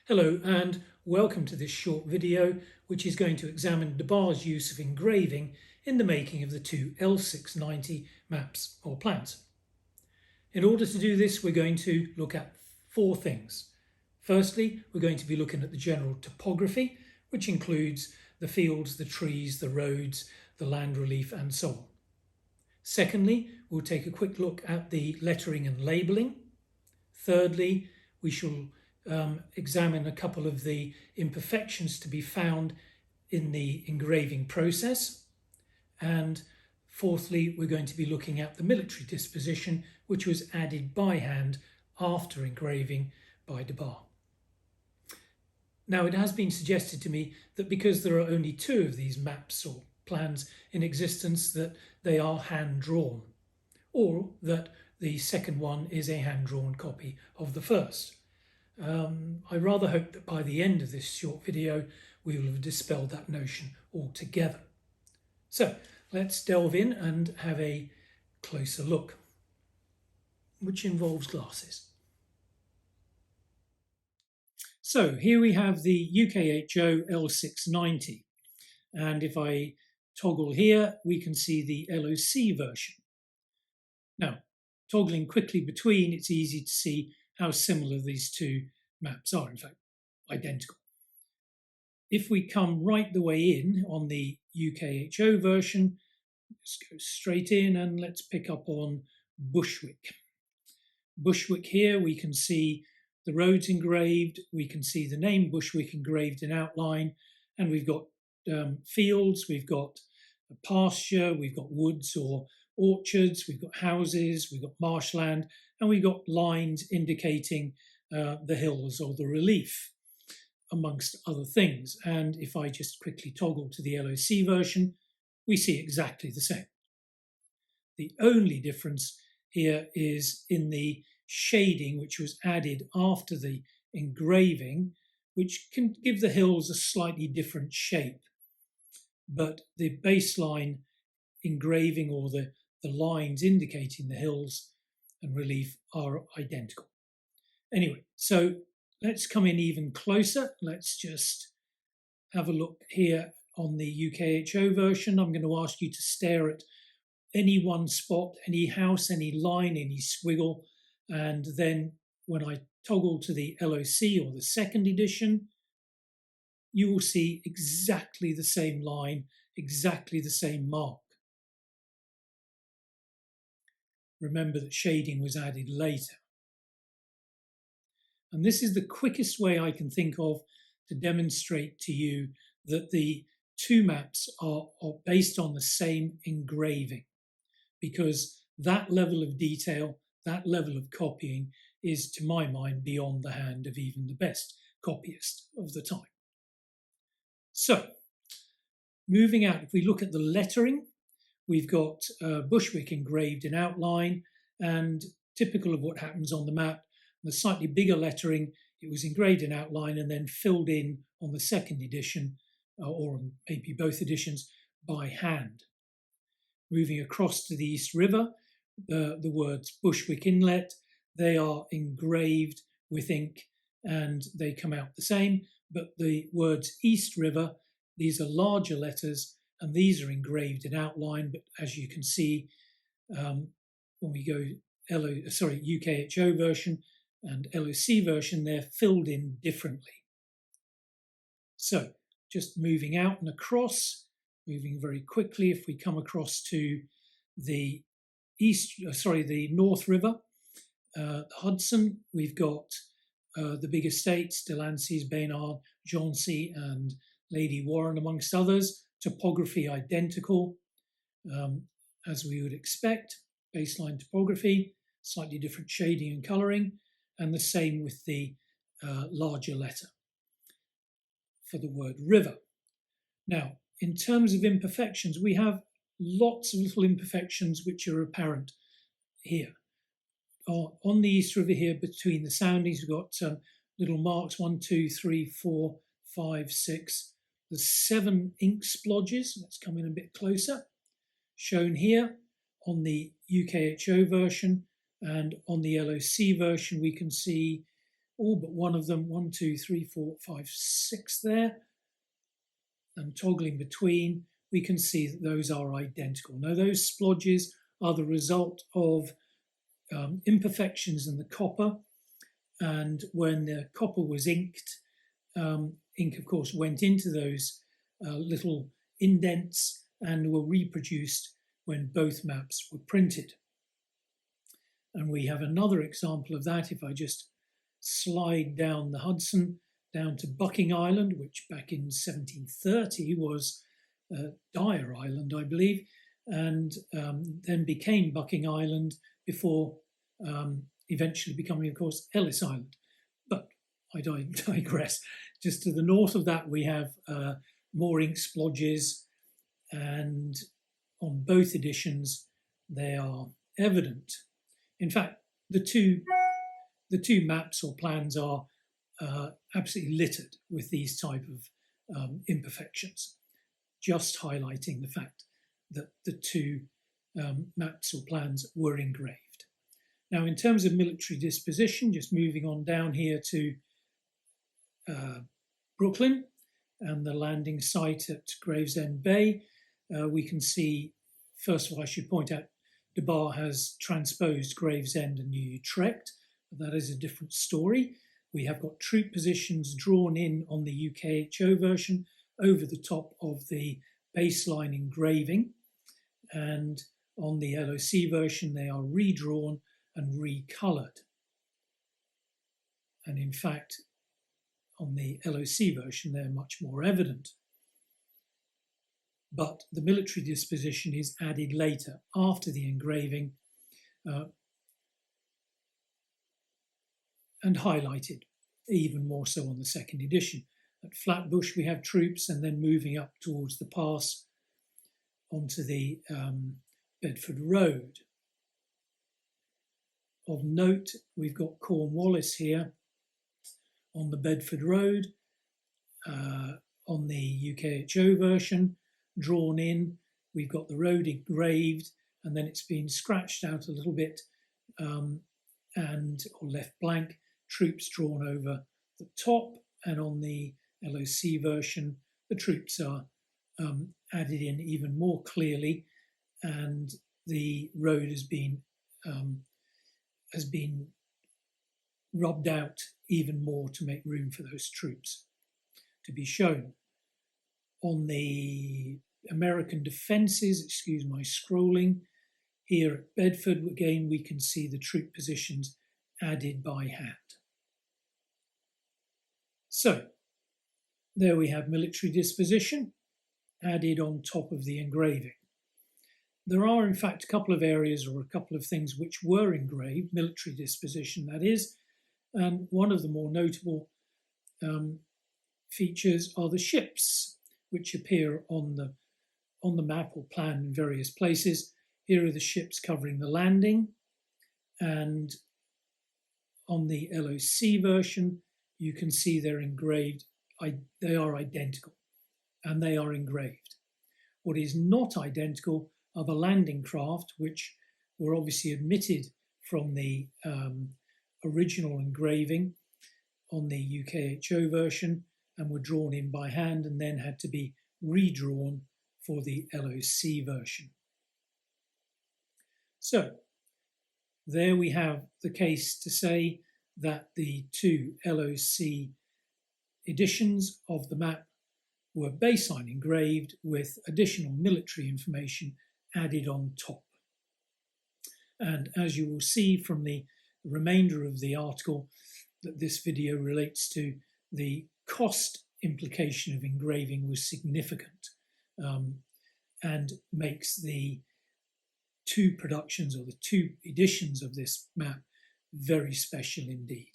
Hello and welcome to this short video which is going to examine DeBar's use of engraving in the making of the two L690 maps or plans. In order to do this, we're going to look at four things. Firstly, we're going to be looking at the general topography, which includes the fields, the trees, the roads, the land relief and so on. Secondly, we'll take a quick look at the lettering and labelling. Thirdly, we shall examine a couple of the imperfections to be found in the engraving process. And fourthly, we're going to be looking at the military disposition, which was added by hand after engraving by DeBar. Now, it has been suggested to me that because there are only two of these maps or plans in existence, that they are hand-drawn, or that the second one is a hand-drawn copy of the first. I rather hope that by the end of this short video we will have dispelled that notion altogether. So let's delve in and have a closer look, which involves glasses. So here we have the UKHO L690, and if I toggle here we can see the LOC version. Now, toggling quickly between, it's easy to see how similar these two maps are, in fact, identical. If we come right the way in on the UKHO version, let's go straight in and let's pick up on Bushwick. Bushwick here, we can see the roads engraved, we can see the name Bushwick engraved in outline, and we've got fields, we've got a pasture, we've got woods or orchards, we've got houses, we've got marshland, and we've got lines indicating the hills or the relief, amongst other things. And if I just quickly toggle to the LOC version, we see exactly the same. The only difference here is in the shading, which was added after the engraving, which can give the hills a slightly different shape. But the baseline engraving or the lines indicating the hills and relief are identical. Anyway, so let's come in even closer. Let's just have a look here on the UKHO version. I'm going to ask you to stare at any one spot, any house, any line, any squiggle, and then when I toggle to the LOC or the second edition, you will see exactly the same line, exactly the same mark. Remember that shading was added later. And this is the quickest way I can think of to demonstrate to you that the two maps are based on the same engraving, because that level of detail, that level of copying is, to my mind, beyond the hand of even the best copyist of the time. So, moving out, if we look at the lettering, we've got Bushwick engraved in outline, and typical of what happens on the map, the slightly bigger lettering, it was engraved in outline and then filled in on the second edition, or maybe both editions, by hand. Moving across to the East River, the words Bushwick Inlet, they are engraved with ink and they come out the same, but the words East River, these are larger letters and these are engraved in outline, but as you can see, when we go UKHO version and LOC version, they're filled in differently. So just moving out and across, moving very quickly, if we come across to the the North River, Hudson, we've got the big estates, Delancey's, Baynard, Jauncey and Lady Warren, amongst others. Topography identical, as we would expect. Baseline topography, slightly different shading and colouring, and the same with the larger letter for the word river. Now, in terms of imperfections, we have lots of little imperfections which are apparent here. On the East River here, between the soundings, we've got little marks, 1, 2, 3, 4, 5, 6. There's 7 ink splodges. Let's come in a bit closer. Shown here on the UKHO version, and on the LOC version we can see all but one of them, 1, 2, 3, 4, 5, 6 there, and toggling between, we can see that those are identical. Now those splodges are the result of imperfections in the copper, and when the copper was inked, ink of course went into those little indents and were reproduced when both maps were printed. And we have another example of that. If I just slide down the Hudson down to Bucking Island, which back in 1730 was Dyer Island, I believe, and then became Bucking Island before eventually becoming, of course, Ellis Island. But I digress. Just to the north of that, we have more ink splodges, and on both editions, they are evident. In fact, the two maps or plans are absolutely littered with these type of imperfections, just highlighting the fact that the two maps or plans were engraved. Now, in terms of military disposition, just moving on down here to Brooklyn and the landing site at Gravesend Bay, we can see, first of all, I should point out, DeBar has transposed Gravesend and New Utrecht. That is a different story. We have got troop positions drawn in on the UKHO version over the top of the baseline engraving, and on the LOC version they are redrawn and recolored. And in fact, on the LOC version they're much more evident. But the military disposition is added later, after the engraving, and highlighted, even more so on the second edition. At Flatbush we have troops, and then moving up towards the pass onto the Bedford Road. Of note, we've got Cornwallis here on the Bedford Road, on the UKHO version, drawn in. We've got the road engraved, and then it's been scratched out a little bit or left blank, troops drawn over the top, and on the LOC version the troops are added in even more clearly, and the road has been rubbed out even more to make room for those troops to be shown. On the American defences, excuse my scrolling, here at Bedford, again, we can see the troop positions added by hand. So, there we have military disposition added on top of the engraving. There are, in fact, a couple of areas or a couple of things which were engraved, military disposition that is, and one of the more notable features are the ships, which appear on the map or plan in various places. Here are the ships covering the landing, and on the LOC version you can see they're engraved. They are identical, and they are engraved. What is not identical are the landing craft, which were obviously omitted from the original engraving on the UKHO version and were drawn in by hand and then had to be redrawn for the LOC version. So there we have the case to say that the two LOC editions of the map were baseline engraved with additional military information added on top. And as you will see from the remainder of the article, that this video relates to the cost implication of engraving was significant, and makes the two productions or the two editions of this map very special indeed.